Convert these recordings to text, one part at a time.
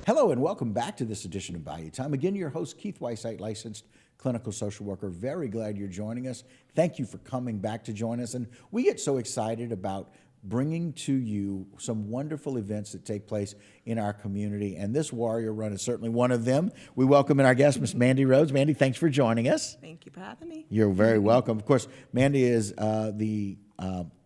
Hello and welcome back to this edition of Value Time. Again, your host, Keith Weissite, licensed clinical social worker. Very glad you're joining us. Thank you for coming back to join us. And we get so excited about bringing to you some wonderful events that take place in our community. And this Warrior Run is certainly one of them. We welcome in our guest, Miss Mandy Rhodes. Mandy, thanks for joining us. Thank you for having me. You're very welcome. Of course, Mandy is the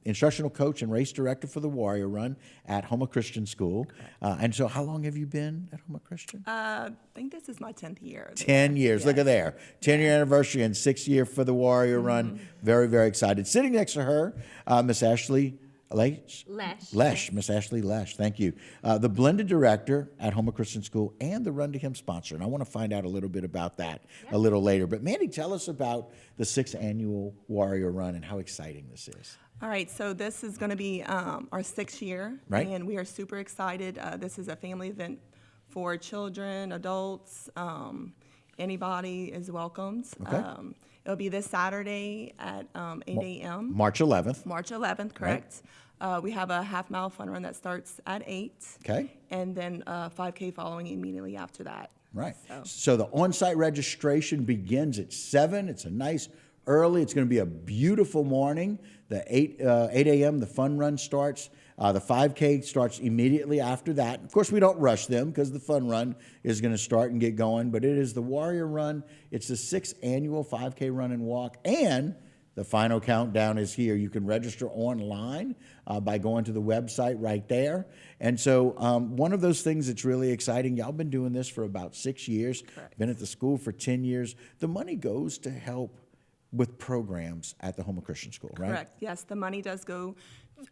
instructional coach and race director for the Warrior Run at Houma Christian School. And so how long have you been at Houma Christian? I think this is my 10th year. 10 years. Yes. Look at there. 10-year anniversary and 6th year for the Warrior Run. Very, very excited. Sitting next to her, Miss Ashley Lesh. Miss Ashley Lesh. Thank you. The blended director at Houma Christian School and the Run to Him sponsor. And I want to find out a little bit about that a little later. But Mandy, tell us about the 6th annual Warrior Run and how exciting this is. All right, so this is going to be our 6th year, right? And we are super excited. This is a family event for children, adults, anybody is welcomed. Okay. It'll be this Saturday at 8 a.m. March 11th. March 11th, correct. Right. We have a half-mile fun run that starts at 8. Okay. And then 5K following immediately after that. Right. So the on-site registration begins at 7. It's a nice early. It's going to be a beautiful morning. The 8 a.m. the fun run starts. The 5K starts immediately after that. Of course, we don't rush them because the fun run is going to start and get going. But it is the Warrior Run. It's the 6th annual 5K run and walk. And the final countdown is here. You can register online by going to the website right there. And so one of those things that's really exciting, y'all been doing this for about 6 years. Correct. Been at the school for 10 years. The money goes to help with programs at the Houma Christian School, right? Correct. Yes, the money does go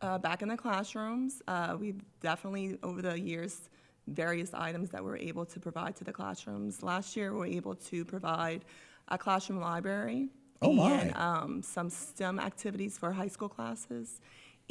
back in the classrooms. We've definitely, over the years, various items that we're able to provide to the classrooms. Last year, we were able to provide a classroom library and some STEM activities for high school classes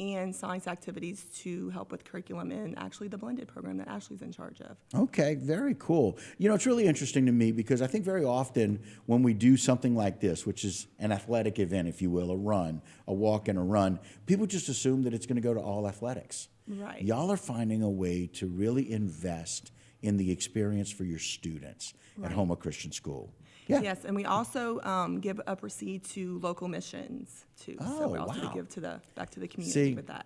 and science activities to help with curriculum in actually the blended program that Ashley's in charge of. Okay, very cool. You know, it's really interesting to me because I think very often when we do something like this, which is an athletic event, if you will, a run, a walk and a run, people just assume that it's going to go to all athletics. Right. Y'all are finding a way to really invest in the experience for your students at Houma Christian School. Yeah. Yes, and we also give a proceed to local missions too. So we also give back to the community with that.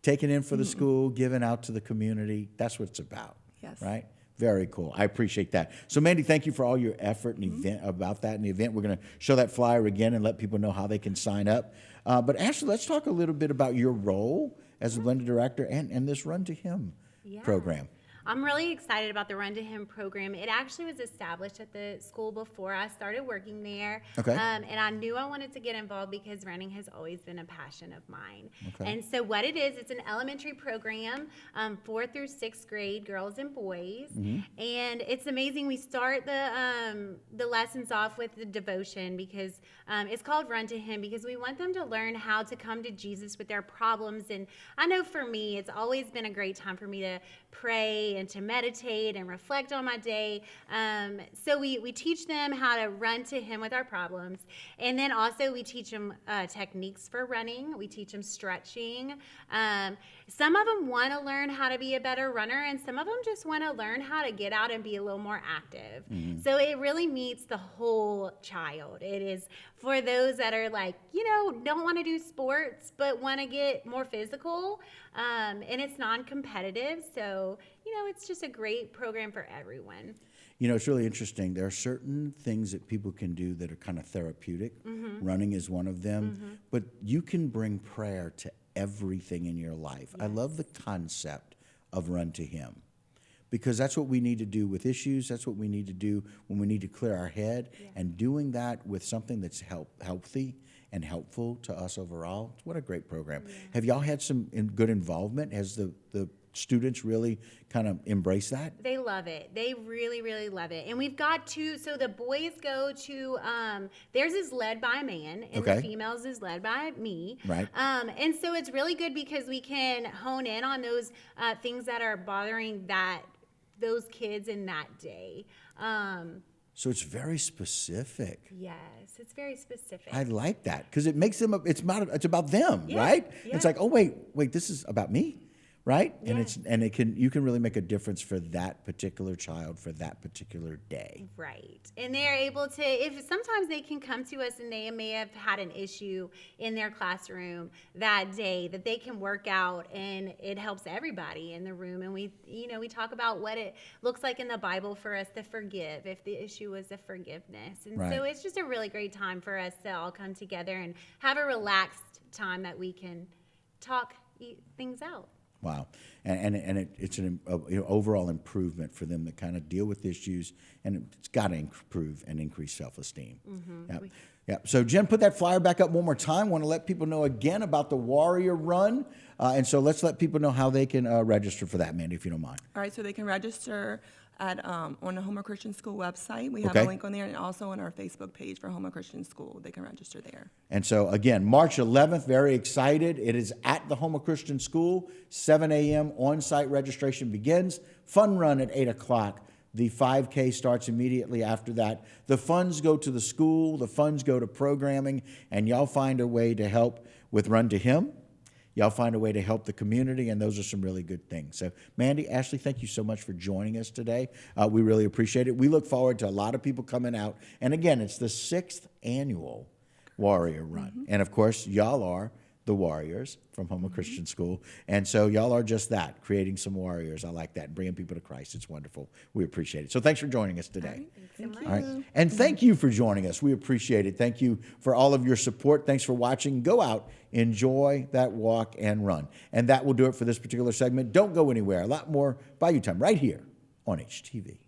Taking in for the school, giving out to the community. That's what it's about. Yes. Right. Very cool. I appreciate that. So, Mandy, thank you for all your effort and event about that in the event. We're going to show that flyer again and let people know how they can sign up. But Ashley, let's talk a little bit about your role as a blended director and this Run to Him program. I'm really excited about the Run to Him program. It actually was established at the school before I started working there. Okay. And I knew I wanted to get involved because running has always been a passion of mine. Okay. And so what it is, it's an elementary program, 4th through 6th grade, girls and boys. Mm-hmm. And it's amazing. We start the lessons off with the devotion because it's called Run to Him because we want them to learn how to come to Jesus with their problems. And I know for me, it's always been a great time for me to pray and to meditate and reflect on my day. So we teach them how to run to Him with our problems. And then also we teach them techniques for running. We teach them stretching. Some of them want to learn how to be a better runner, and some of them just want to learn how to get out and be a little more active. Mm-hmm. So it really meets the whole child. It is for those that are like, don't want to do sports, but want to get more physical. And it's non-competitive. So, it's just a great program for everyone. It's really interesting. There are certain things that people can do that are kind of therapeutic. Mm-hmm. Running is one of them. But you can bring prayer to everything in your life. Yes. I love the concept of Run to Him because that's what we need to do with issues. That's what we need to do when we need to clear our head. Yeah. And doing that with something that's healthy and helpful to us overall. What a great program. Yeah. Have y'all had some good involvement? Has the students really kind of embrace that? They love it. They really, really love it. And we've got so the boys go to, theirs is led by a man, and the females is led by me. Right. And so it's really good because we can hone in on those things that are bothering those kids in that day. So it's very specific. Yes, it's very specific. I like that because it makes them, it's about them, right? Yeah. It's like, oh, wait, this is about me. right? Yeah. You can really make a difference for that particular child for that particular day. Right. And they're able to, if sometimes they can come to us and they may have had an issue in their classroom that day that they can work out, and it helps everybody in the room. And we talk about what it looks like in the Bible for us to forgive if the issue was a forgiveness. And Right. so it's just a really great time for us to all come together and have a relaxed time that we can talk things out. Wow, and it's an overall improvement for them to kind of deal with issues, and it's got to improve and increase self-esteem. Yep. Yep. So Jen, put that flyer back up one more time. Want to let people know again about the Warrior Run, and so let's let people know how they can register for that, Mandy, if you don't mind. All right, so they can register at on the Houma Christian School website. We have Okay. a link on there, and also on our Facebook page for Houma Christian School. They can register there. And so, again, March 11th, very excited. It is at the Houma Christian School, 7 a.m. On-site registration begins. Fun run at 8 o'clock. The 5K starts immediately after that. The funds go to the school. The funds go to programming. And y'all find a way to help with Run to Him. Y'all find a way to help the community, and those are some really good things. So, Mandy, Ashley, thank you so much for joining us today. We really appreciate it. We look forward to a lot of people coming out. And again, it's the 6th annual Warrior Run. And of course, y'all are the Warriors from Houma Christian School. And so y'all are just that, creating some warriors. I like that, bringing people to Christ. It's wonderful. We appreciate it. So thanks for joining us today. Thanks so much. All right. And thank you for joining us. We appreciate it. Thank you for all of your support. Thanks for watching. Go out, enjoy that walk and run. And that will do it for this particular segment. Don't go anywhere. A lot more Bayou Time right here on HTV.